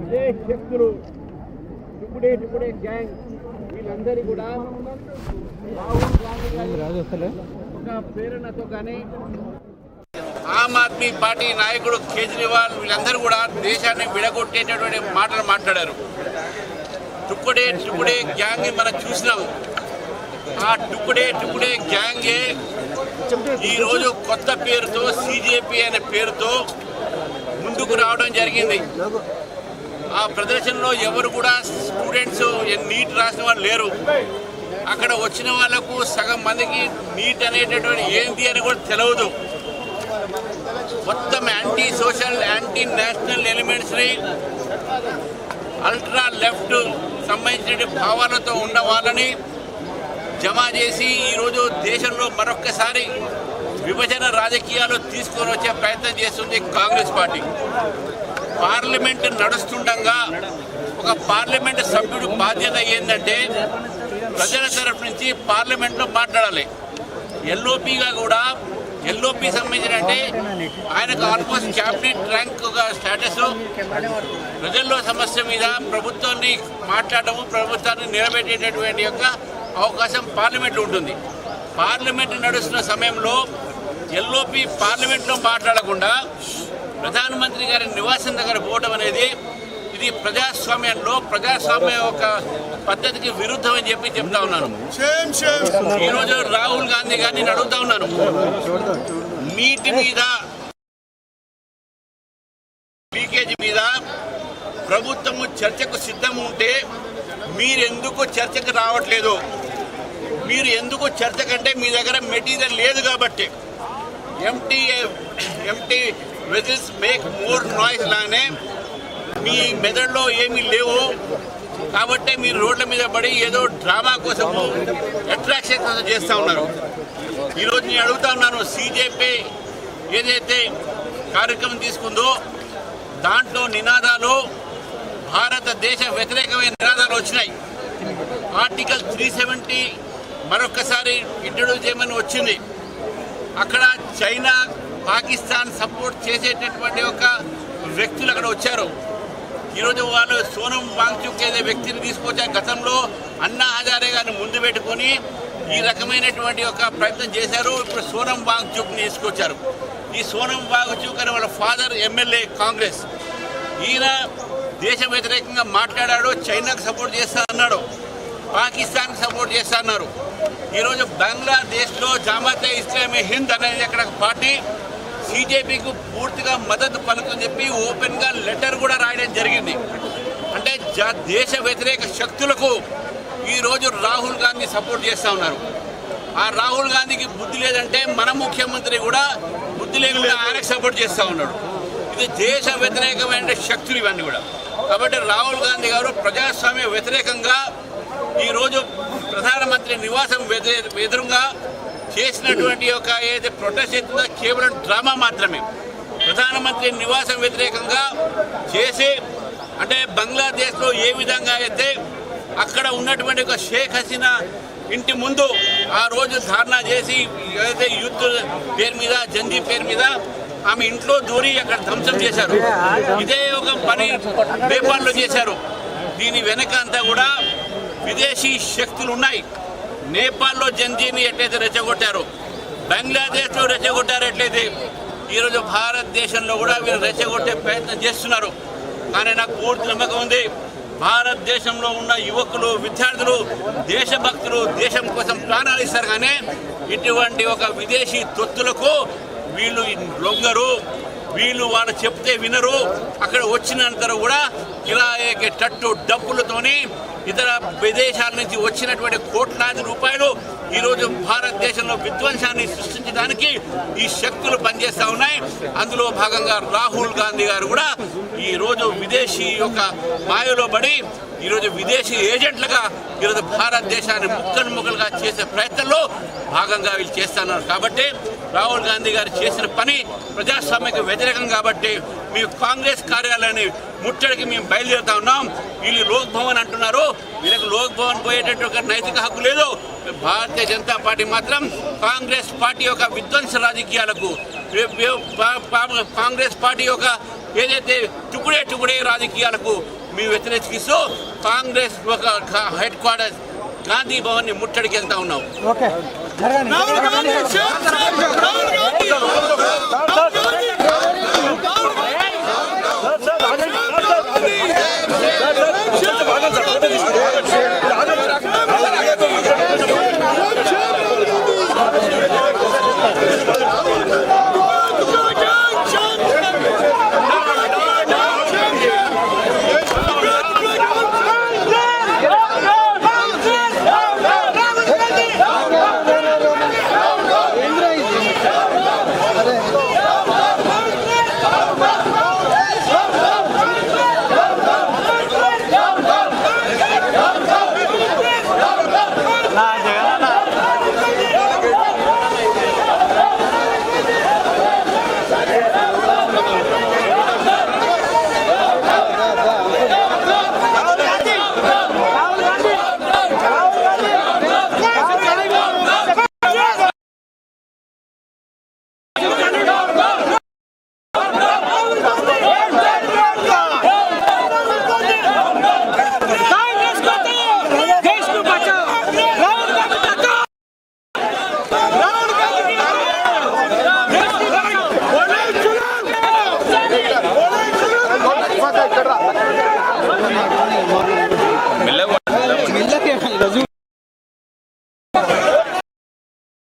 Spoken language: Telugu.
ఇదే శక్తులు టుకుడే గ్యాంగ్ వీళ్ళందరి కూడా రాహుల్ గాంధీ గారి ఒక ప్రేరణతో కానీ ఆమ్ ఆద్మీ పార్టీ నాయకుడు కేజ్రీవాల్ వీళ్ళందరూ కూడా దేశాన్ని విడగొట్టేటటువంటి మాటలు మాట్లాడారు. టుకుడే గ్యాంగ్ మనం చూసినాము. ఆ టుకుడే గ్యాంగే ఈరోజు కొత్త పేరుతో సిజేపీ అనే పేరుతో ముందుకు రావడం జరిగింది. ఆ ప్రదర్శనలో ఎవరు కూడా స్టూడెంట్స్ నీట్ రాసిన వాళ్ళు లేరు. అక్కడ వచ్చిన వాళ్లకు సగం మందికి నీట్ అనేటటువంటి ఏంటి అని కూడా తెలియదు. మొత్తం యాంటీ సోషల్ యాంటీ నేషనల్ ఎలిమెంట్స్ని అల్ట్రా లెఫ్ట్ సంబంధించిన భావాలతో ఉన్న వాళ్ళని జమ చేసి ఈరోజు దేశంలో మరొక్కసారి విభజన రాజకీయాలు తీసుకొని వచ్చే ప్రయత్నం చేస్తుంది కాంగ్రెస్ పార్టీ. పార్లమెంట్ నడుస్తుండగా ఒక పార్లమెంట్ సభ్యుడు బాధ్యత ఏంటంటే ప్రజల తరఫు నుంచి పార్లమెంట్లో మాట్లాడాలి. ఎల్ఓపిగా కూడా ఎల్ఓపి సంబంధించిన అంటే ఆయనకు ఆల్మోస్ట్ క్యాబినెట్ ర్యాంక్ స్టేటస్, ప్రజల్లో సమస్య మీద ప్రభుత్వాన్ని మాట్లాడము, ప్రభుత్వాన్ని నిలబెట్టేటటువంటి యొక్క అవకాశం పార్లమెంట్లో ఉంటుంది. పార్లమెంట్ నడుస్తున్న సమయంలో ఎల్ఓపి పార్లమెంట్లో మాట్లాడకుండా ప్రధానమంత్రి గారి నివాసం దగ్గర పోవడం అనేది ఇది ప్రజాస్వామ్యంలో ప్రజాస్వామ్య ఒక పద్ధతికి విరుద్ధం అని చెప్తా ఉన్నాను. ఈరోజు రాహుల్ గాంధీ గారిని నేను అడుగుతా ఉన్నాను, నీటి మీద లీకేజీ మీద ప్రభుత్వము చర్చకు సిద్ధం ఉంటే మీరెందుకు చర్చకు రావట్లేదు? మీరు ఎందుకు చర్చ కంటే మీ దగ్గర మెటీరియల్ లేదు కాబట్టి empty vessels make more noise లానే మీ మెదడులో ఏమీ లేవు కాబట్టి మీరు రోడ్ల మీద పడి ఏదో డ్రామా కోసము అట్రాక్షన్ కోసం చేస్తూ ఉన్నారు. ఈరోజు నేను అడుగుతా ఉన్నాను, సిజేపీ ఏదైతే కార్యక్రమం తీసుకుందో దాంట్లో నినాదాలు భారతదేశ వ్యతిరేకమైన నినాదాలు వచ్చినాయి. ఆర్టికల్ 370 మరొకసారి ఇంట్రడ్యూస్ చేయమని వచ్చింది. అక్కడ చైనా పాకిస్తాన్ సపోర్ట్ చేసేటటువంటి ఒక వ్యక్తులు అక్కడ వచ్చారు. ఈరోజు వాళ్ళు సోనం వాంగ్చుక్ అనే వ్యక్తిని తీసుకొచ్చారు. గతంలో అన్నా హజారే గారిని ముందు పెట్టుకొని ఈ రకమైనటువంటి ఒక ప్రయత్నం చేశారు. ఇప్పుడు సోనం వాంగ్చుక్ని తీసుకొచ్చారు. ఈ సోనం వాంగ్చుక్ అనే వాళ్ళ ఫాదర్ ఎమ్మెల్యే కాంగ్రెస్, ఈయన దేశ వ్యతిరేకంగా మాట్లాడాడు, చైనాకు సపోర్ట్ చేస్తా అన్నాడు, పాకిస్తాన్కి సపోర్ట్ చేస్తా అన్నారు. ఈరోజు బంగ్లాదేశ్లో జమాతే ఇస్లామీ హింద్ అనేది అక్కడ పార్టీ సిజేపీకి పూర్తిగా మద్దతు పలుకుని చెప్పి ఓపెన్గా లెటర్ కూడా రాయడం జరిగింది. అంటే దేశ వ్యతిరేక శక్తులకు ఈరోజు రాహుల్ గాంధీ సపోర్ట్ చేస్తూ ఉన్నారు. ఆ రాహుల్ గాంధీకి బుద్ధి లేదంటే మన ముఖ్యమంత్రి కూడా బుద్ధి లేకుండా ఆయనకు సపోర్ట్ చేస్తూ ఉన్నాడు. ఇది దేశ వ్యతిరేకమైన శక్తులు ఇవన్నీ కూడా. కాబట్టి రాహుల్ గాంధీ గారు ప్రజాస్వామ్య వ్యతిరేకంగా ఈరోజు ప్రధానమంత్రి నివాసం ఎదురుగా చేసినటువంటి ఒక ఏదైతే ప్రొటెస్ట్ చేస్తుందో కేవలం డ్రామా మాత్రమే. ప్రధానమంత్రి నివాసం వ్యతిరేకంగా చేసి అంటే బంగ్లాదేశ్లో ఏ విధంగా అయితే అక్కడ ఉన్నటువంటి ఒక షేక్ హసీనా ఇంటి ముందు ఆ రోజు ధారణా చేసి ఏదైతే యూత్ పేరు మీద జంజీ పేరు మీద ఆమె ఇంట్లో దూరి అక్కడ ధ్వంసం చేశారు. ఇదే ఒక పని నేపాల్లో చేశారు. దీని వెనక అంతా కూడా విదేశీ శక్తులు ఉన్నాయి. నేపాల్లో జంజీని ఎట్లయితే రెచ్చగొట్టారో, బంగ్లాదేశ్లో రెచ్చగొట్టారు, ఎట్లయితే ఈరోజు భారతదేశంలో కూడా వీళ్ళు రెచ్చగొట్టే ప్రయత్నం చేస్తున్నారు. కానీ నాకు పూర్తి నమ్మకం ఉంది, భారతదేశంలో ఉన్న యువకులు విద్యార్థులు దేశభక్తులు దేశం కోసం ప్రాణాలు ఇస్తారు. కానీ ఇటువంటి ఒక విదేశీ తొత్తులకు వీళ్ళు లొంగరు, వీళ్ళు వాళ్ళు చెప్తే వినరు. అక్కడ వచ్చినంత కూడా ఇలా టట్టు డబ్బులతోని ఇతర విదేశాల నుంచి వచ్చినటువంటి కోట్లాది రూపాయలు ఈరోజు భారతదేశంలో విధ్వంసాన్ని సృష్టించడానికి ఈ శక్తులు పనిచేస్తూ ఉన్నాయి. అందులో భాగంగా రాహుల్ గాంధీ గారు కూడా ఈరోజు విదేశీ యొక్క మాయలో పడి ఈరోజు విదేశీ ఏజెంట్లుగా ఈరోజు భారతదేశాన్ని ముక్కలుగా చేసే ప్రయత్నంలో భాగంగా వీళ్ళు చేస్తున్నారు. కాబట్టి రాహుల్ గాంధీ గారు చేసిన పని ప్రజాస్వామ్యకు వ్యతిరేకం. కాబట్టి మేము కాంగ్రెస్ కార్యాలయాన్ని ముట్టడికి మేము బయలుదేరుతా ఉన్నాం. వీళ్ళు లోక్ భవన్ అంటున్నారు, వీళ్ళకి లోక్ భవన్ పోయేటట్టు ఒక నైతిక హక్కు లేదు. భారతీయ జనతా పార్టీ మాత్రం కాంగ్రెస్ పార్టీ యొక్క విధ్వంస రాజకీయాలకు, కాంగ్రెస్ పార్టీ యొక్క ఏదైతే టుకుడే రాజకీయాలకు మేము వ్యతిరేకిస్తూ కాంగ్రెస్ ఒక హెడ్ క్వార్టర్స్ గాంధీ భవన్ ని ముట్టడికి వెళ్తా ఉన్నాం. ఓకే